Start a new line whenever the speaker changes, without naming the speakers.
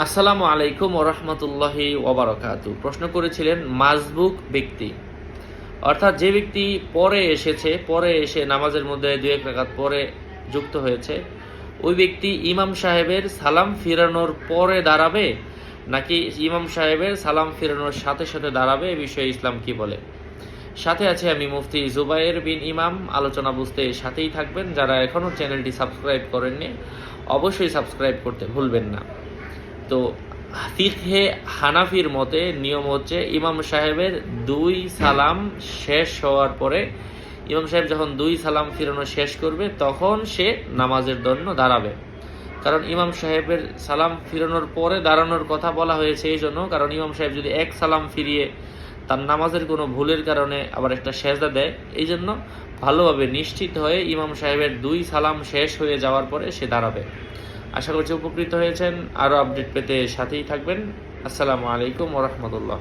আসসালামু আলাইকুম ওয়া রাহমাতুল্লাহি ওয়া বারাকাতুহু। প্রশ্ন করেছিলেন মাসবুক ব্যক্তি, অর্থাৎ যে ব্যক্তি পরে এসে নামাজের মধ্যে 2-1 রাকাত পরে যুক্ত হয়েছে, ওই ব্যক্তি ইমাম সাহেবের সালাম ফিরানোর পরে দাঁড়াবে নাকি ইমাম সাহেবের সালাম ফিরানোর সাথে সাথে দাঁড়াবে, এ বিষয়ে ইসলাম কি বলে। সাথে আছে আমি মুফতি জুবায়ের বিন ইমাম। আলোচনা বুঝতে সাথেই থাকবেন। যারা এখনও চ্যানেলটি সাবস্ক্রাইব করেননি অবশ্যই সাবস্ক্রাইব করতে ভুলবেন না। তো ফিকহে হানাফির মতে নিয়ম হচ্ছে ইমাম সাহেবের 2 সালাম শেষ হওয়ার পরে, ইমাম সাহেব যখন 2 সালাম ফিরানো শেষ করবে তখন সে নামাজের জন্য দাঁড়াবে। কারণ ইমাম সাহেবের সালাম ফিরানোর পরে দাঁড়ানোর কথা বলা হয়েছে এই জন্য, কারণ ইমাম সাহেব যদি 1 সালাম ফিরিয়ে তার নামাজের কোনো ভুলের কারণে আবার একটা সেজদা দেয়, এই জন্য ভালোভাবে নিশ্চিত হয়ে ইমাম সাহেবের 2 সালাম শেষ হয়ে যাওয়ার পরে সে দাঁড়াবে। আশা করছি উপকৃত হয়েছেন। আরও আপডেট পেতে সাথেই থাকবেন। আসসালামু আলাইকুম ওয়া রাহমাতুল্লাহ।